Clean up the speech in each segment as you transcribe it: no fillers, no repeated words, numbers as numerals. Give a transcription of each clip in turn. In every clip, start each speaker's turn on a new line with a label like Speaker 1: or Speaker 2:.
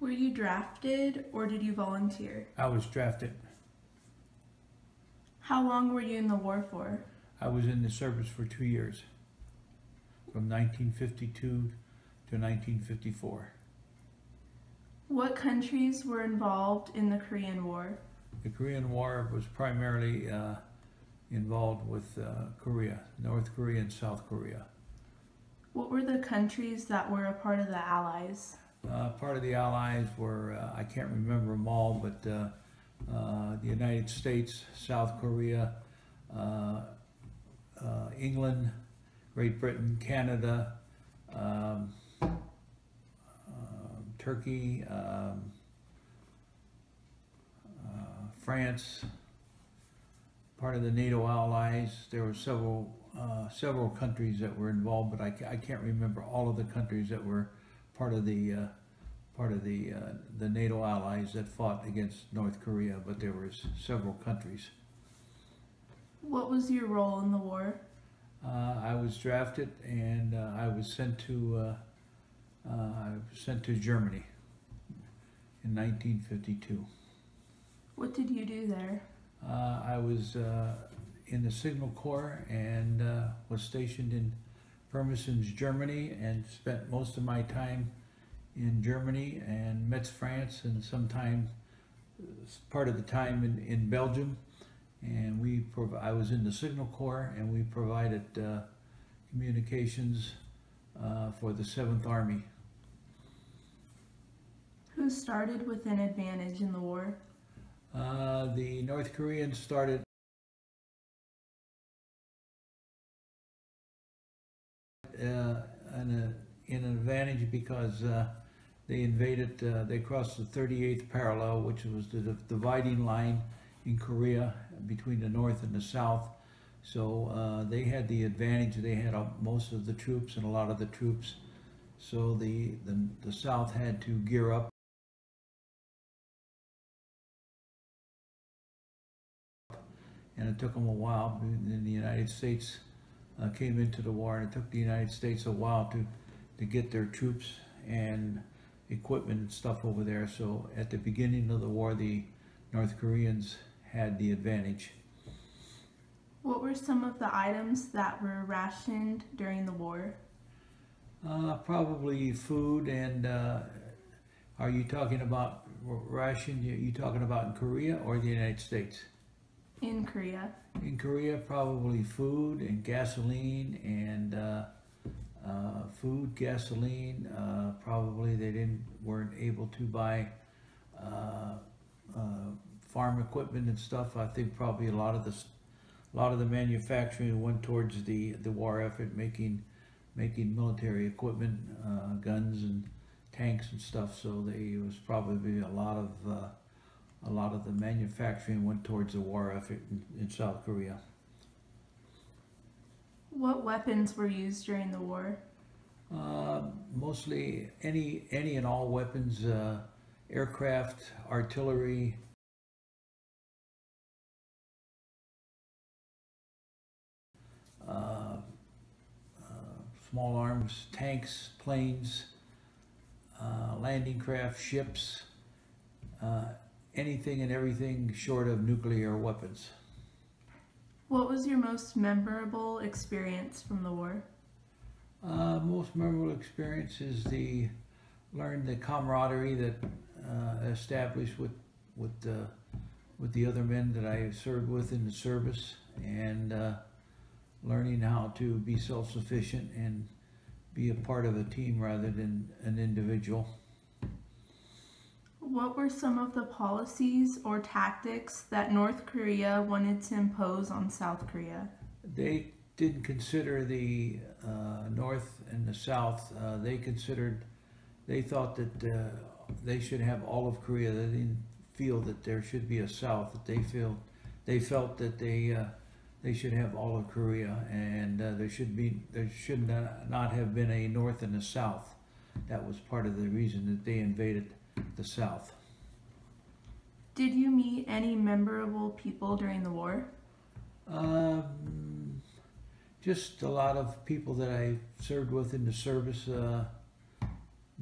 Speaker 1: Were you drafted or did you volunteer?
Speaker 2: I was drafted.
Speaker 1: How long were you in the war for?
Speaker 2: I was in the service for 2 years, from 1952 to 1954.
Speaker 1: What countries were involved in the Korean War?
Speaker 2: The Korean War was primarily involved with Korea, North Korea and South Korea.
Speaker 1: What were the countries that were a part of the Allies?
Speaker 2: Part of the Allies were, I can't remember them all, but the United States, South Korea, England, Great Britain, Canada, Turkey, France, part of the NATO allies. There were several countries that were involved, but I can't remember all of the countries that were part of the NATO allies that fought against North Korea. But there was several countries.
Speaker 1: What was your role in the war?
Speaker 2: I was drafted and I was sent to Germany in 1952.
Speaker 1: What did you do there?
Speaker 2: I was in the Signal Corps and was stationed in Pirmasens, Germany, and spent most of my time in Germany and Metz, France, and sometime part of the time in Belgium. And I was in the Signal Corps, and we provided communications for the 7th Army.
Speaker 1: Who started with an advantage in the war?
Speaker 2: The North Koreans started in an advantage because they invaded, they crossed the 38th parallel, which was the dividing line in Korea between the North and the South. So they had the advantage. They had most of the troops and a lot of the troops. So the South had to gear up. And it took them a while. Then the United States came into the war, and it took the United States a while to get their troops and equipment and stuff over there. So at the beginning of the war, the North Koreans had the advantage.
Speaker 1: What were some of the items that were rationed during the war?
Speaker 2: Probably food and, are you talking about ration? You talking about in Korea or the United States?
Speaker 1: In Korea.
Speaker 2: In Korea, probably food and gasoline and probably they weren't able to buy farm equipment and stuff. I think probably a lot of the manufacturing went towards the war effort, making military equipment, guns and tanks and stuff. So it was probably a lot of the manufacturing went towards the war effort in South Korea.
Speaker 1: What weapons were used during the war?
Speaker 2: Mostly any and all weapons, aircraft, artillery, small arms, tanks, planes, landing craft, ships, anything and everything short of nuclear weapons.
Speaker 1: What was your most memorable experience from the war?
Speaker 2: Most memorable experience is learn the camaraderie that established with the other men that I served with in the service, and learning how to be self-sufficient and be a part of a team rather than an individual.
Speaker 1: What were some of the policies or tactics that North Korea wanted to impose on South Korea?
Speaker 2: They didn't consider the North and the South. They thought that they should have all of Korea. They didn't feel that there should be a South. That they felt that they should have all of Korea, and there should not have been a North and a South. That was part of the reason that they invaded the South.
Speaker 1: Did you meet any memorable people during the war?
Speaker 2: Just a lot of people that I served with in the service.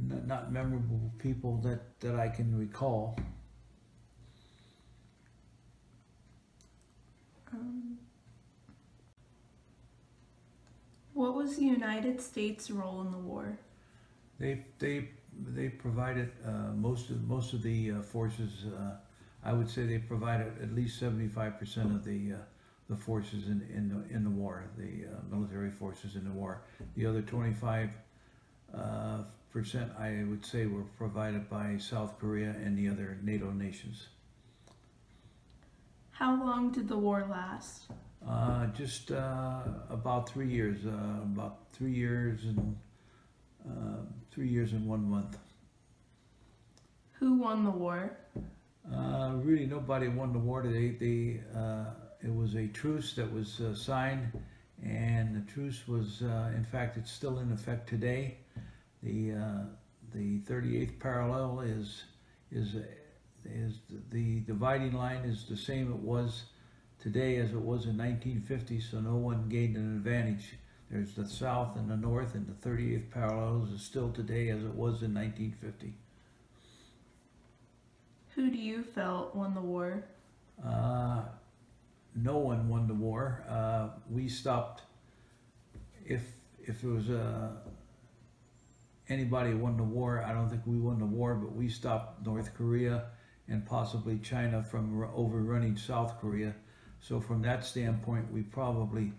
Speaker 2: not memorable people that I can recall.
Speaker 1: What was the United States' role in the war?
Speaker 2: They provided most of the forces. I would say they provided at least 75% of the forces in the war, the military forces in the war. The other 25% I would say were provided by South Korea and the other NATO nations.
Speaker 1: How long did the war last?
Speaker 2: Just about 3 years. About 3 years and 1 month.
Speaker 1: Who won the war?
Speaker 2: Really, nobody won the war. It was a truce that was signed, and the truce was, in fact, it's still in effect today. The 38th parallel is the dividing line is the same it was today as it was in 1950. So no one gained an advantage. There's the South and the North, and the 38th parallel is still today as it was in 1950.
Speaker 1: Who do you felt won the war?
Speaker 2: No one won the war. We stopped. If it was anybody won the war, I don't think we won the war, but we stopped North Korea and possibly China from overrunning South Korea. So from that standpoint, we probably,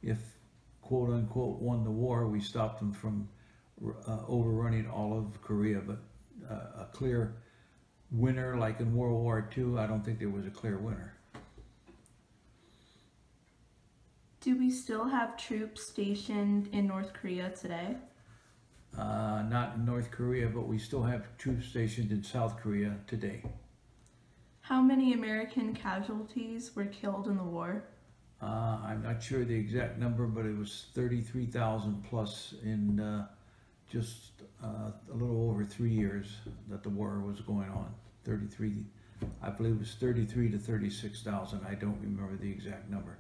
Speaker 2: if quote unquote won the war, we stopped them from overrunning all of Korea. But a clear winner, like in World War II, I don't think there was a clear winner.
Speaker 1: Do we still have troops stationed in North Korea today?
Speaker 2: Not in North Korea, but we still have troops stationed in South Korea today.
Speaker 1: How many American casualties were killed in the war?
Speaker 2: I'm not sure the exact number, but it was 33,000 plus in just a little over 3 years that the war was going on. 33, I believe it was 33 to 36,000. I don't remember the exact number.